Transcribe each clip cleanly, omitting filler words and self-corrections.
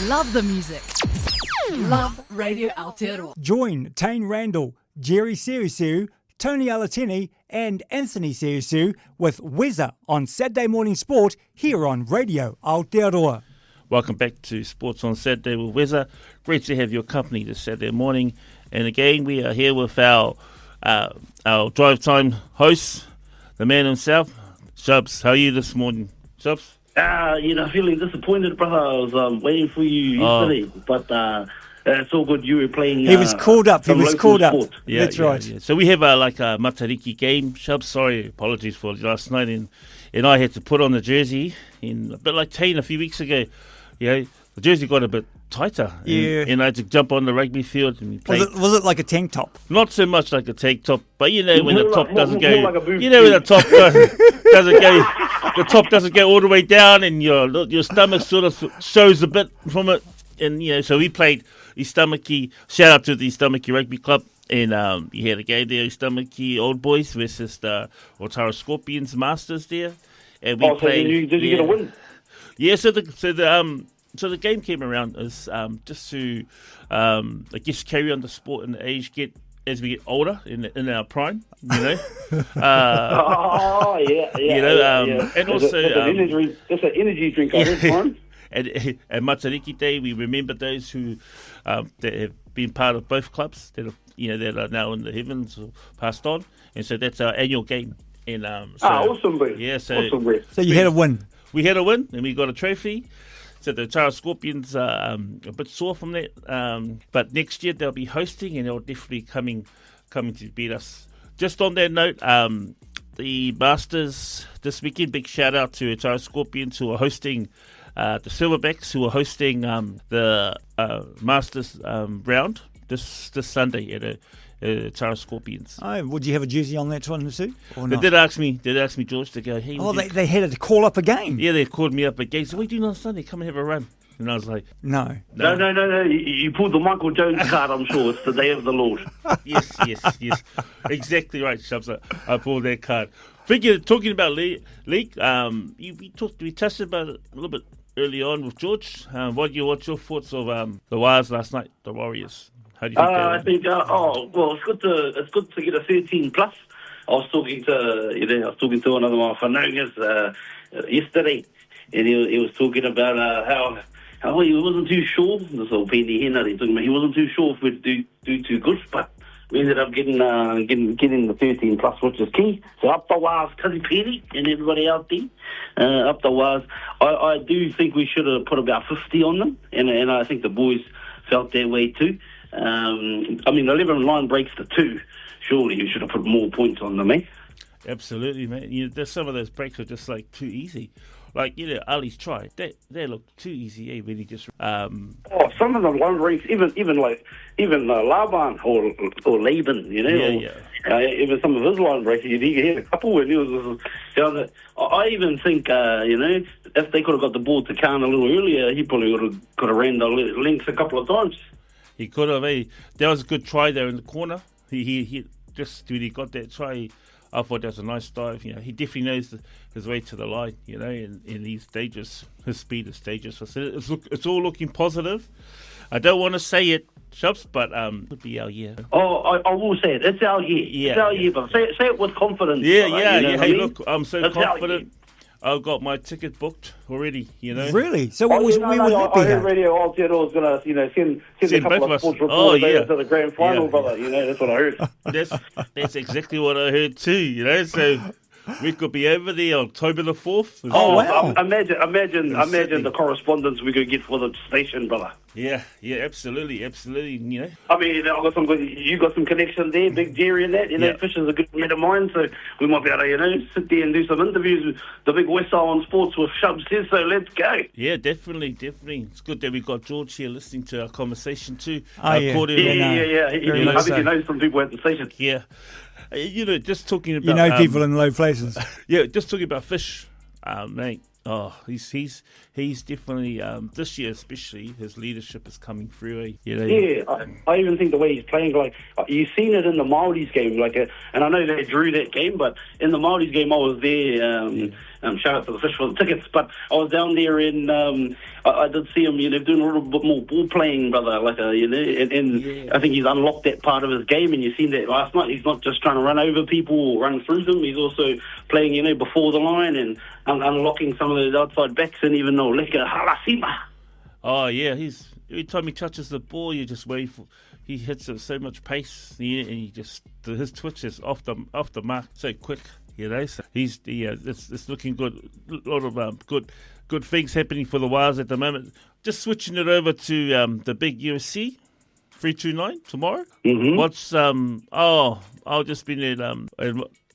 Love the music. Love Radio Aotearoa. Join Tane Randall, Jerry Seruseru, Tony Alatini and Anthony Seruseru with WesSA on Saturday Morning Sport here on Radio Aotearoa. Welcome back to Sports on Saturday with WesSA. Great to have your company this Saturday morning. And again, we are here with our drive time host, the man himself, Shubz. How are you this morning, Shubz? Feeling disappointed, brother. I was waiting for you yesterday, but it's all good. You were playing. He was called up. Sport. Yeah, that's right. Yeah. So we have a Matariki game. Shubz, sorry, apologies for last night. And I had to put on the jersey, a bit like Tane a few weeks ago. The jersey got a bit tighter. And I had to jump on the rugby field and we played. Was it like a tank top? Not so much like a tank top, but when the top doesn't go, like when the top doesn't go, the top doesn't go all the way down, and your stomach sort of shows a bit from it. And so we played East Tamaki. Shout out to the East Tamaki Rugby Club, and you had a game there, East Tamaki Old Boys versus the Otara Scorpions Masters there, and we played. Did you get a win? Yeah, so the game came around as just to, I guess, carry on the sport and the age as we get older in our prime, yeah. And also it's an energy drink. And Matariki Day, we remember those who that have been part of both clubs that are now in the heavens or passed on, and so that's our annual game. And awesome, bro. Yeah, so you had a win. We had a win, and we got a trophy. So the Otara Scorpions are a bit sore from that. But next year they'll be hosting, and they'll definitely coming to beat us. Just on that note, the Masters this weekend, big shout out to Otara Scorpions who are hosting the Silverbacks, who are hosting the Masters round this Sunday at Otara Scorpions. Oh, would you have a jersey on that one too? They did ask me, George, to go, hey. They had to call up a game. Yeah, they called me up again. So what are you doing on Sunday? Come and have a run. And I was like, No. You pulled the Michael Jones card, I'm sure. It's the day of the Lord. Yes. Exactly right, Shubz. I pulled that card. Talking about league, we touched about it a little bit early on with George. What's your thoughts of the Wires last night, the Warriors? How do you think I think it's good to get a 13 plus. I was talking to one of my whanaungas yesterday, and he was talking about how he wasn't too sure. This old Penny Henry talking about he wasn't too sure if we'd do too good, but we ended up getting the 13 plus, which is key. So up the Wires, Cuzzy Penny and everybody out there, up the Wires. I do think we should have put about 50 on them, and I think the boys felt that way too. 11 line breaks to 2. Surely you should have put more points on them, eh? Absolutely, mate. There's some of those breaks are just like too easy. Like Ali's try, they look too easy, when he just. Some of them line breaks, even Laban or Laban, even some of his line breaks, he had a couple when he was. I even think if they could have got the ball to Khan a little earlier, he probably could have ran the length a couple of times. He could have. That was a good try there in the corner. He just when he got that try, I thought that was a nice dive. He definitely knows his way to the line. And he's dangerous. His speed is dangerous. It's all looking positive. I don't want to say it, Shubz, but it could be our year. I will say it. It's our year. Yeah, it's our year, but say it with confidence. Yeah. Hey, look, I'm so confident. I've got my ticket booked already, Really? So what was we would that be? I heard Radio Aotearoa was going to send a couple of sports reporters to the grand final, brother. That's what I heard. That's exactly what I heard too, so we could be over there October the 4th. Wow. Imagine the correspondence we could get for the station, brother. Yeah, absolutely. I mean, you got some connection there, Big Jerry and that. Fish is a good mate of mine, so we might be able to, sit there and do some interviews with the big WesSA on sports with Shubz says, so let's go. Yeah, definitely. It's good that we got George here listening to our conversation too. Yeah. I think he knows some people at the station. Yeah. Just talking about... people in low places. Yeah, just talking about Fish, mate. Oh, he's definitely this year especially his leadership is coming through. Yeah, I even think the way he's playing, like you've seen it in the Māoris game, and I know they drew that game, but in the Māoris game I was there, shout out to the Fish for the tickets. But I was down there and I did see him, doing a little bit more ball playing, brother. Like, and I think he's unlocked that part of his game. And you've seen that last night. He's not just trying to run over people or run through them. He's also playing, before the line and unlocking some of those outside backs and even though Leka Halasima. Oh, yeah, every time he touches the ball, you just wait for. He hits it so much pace, and his twitch is off the mark so quick. So it's looking good. A lot of good things happening for the Wars at the moment. Just switching it over to the big UFC 329 tomorrow. Mm-hmm. What's I'll just be there,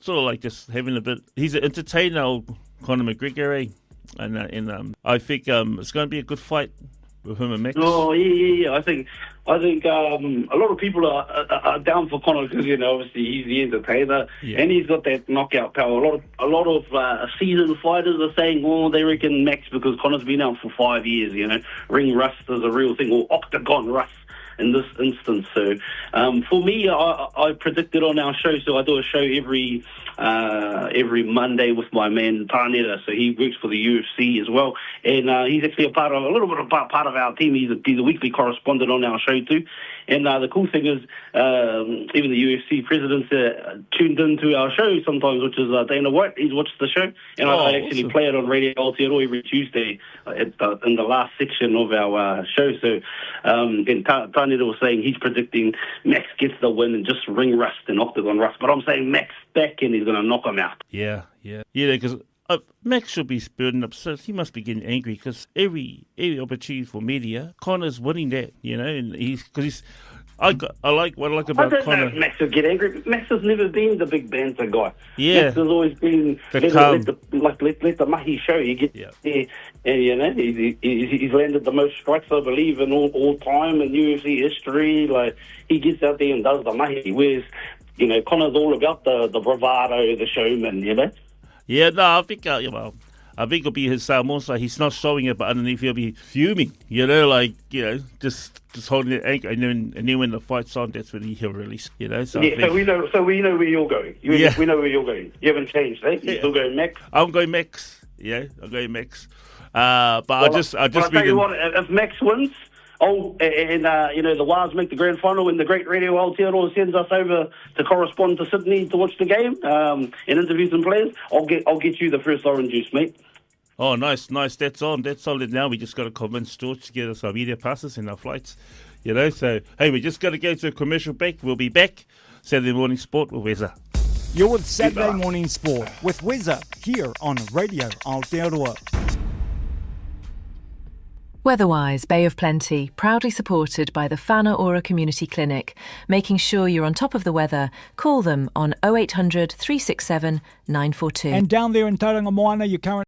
sort of like just having a bit. He's an entertainer, Conor McGregor, and I think it's going to be a good fight with him and Max. Oh yeah. I think a lot of people are down for Conor because obviously he's the entertainer and he's got that knockout power. A lot of seasoned fighters are saying, they reckon Max because Conor's been out for 5 years. Ring rust is a real thing, or octagon rust in this instance. So for me, I predicted on our show. So I do a show every Monday with my man Tanera. So he works for the UFC as well, and he's actually a little bit of part of our team. He's a weekly correspondent on our show too. And the cool thing is, even the UFC president's tuned into our show sometimes, which is Dana White. He's watched the show, and I actually play it on Radio Aotearoa every Tuesday in the last section of our show. So, and Tanera was saying he's predicting Max gets the win and just ring rust and octagon rust. But I'm saying Max back and he's going to knock him out. Yeah, because Max should be burdened up, so he must be getting angry because every opportunity for media, Connor's winning that, and I like about Conor. I don't know if Max will get angry. Max has never been the big banter guy. Yeah, Max has always been let the mahi show. You get there, and he's landed the most strikes, I believe, in all time in UFC history. Like he gets out there and does the mahi, whereas Connor's all about the bravado, the showman. Yeah, no, I think it'll be his Samosa. He's not showing it, but underneath he'll be fuming. Just holding it anchor, and then when the fight's on, that's when he'll release. So we know where you're going. We know where you're going. You haven't changed, eh? You're still going Max. I'm going Max. Yeah, I'm going Max. But I tell you what, if Max wins. The Wars make the grand final and the great Radio Aotearoa sends us over to correspond to Sydney to watch the game and interview some players. I'll get you the first orange juice, mate. Oh, nice. That's solid now. We just got to convince George to get us our media passes and our flights. So, hey, we just got to go to a commercial break. We'll be back. Saturday Morning Sport with WesSA. You're with Saturday Morning Sport with WesSA here on Radio Aotearoa. Weatherwise, Bay of Plenty, proudly supported by the Whana Ora Community Clinic. Making sure you're on top of the weather, call them on 0800 367 942. And down there in Tauranga Moana, you currently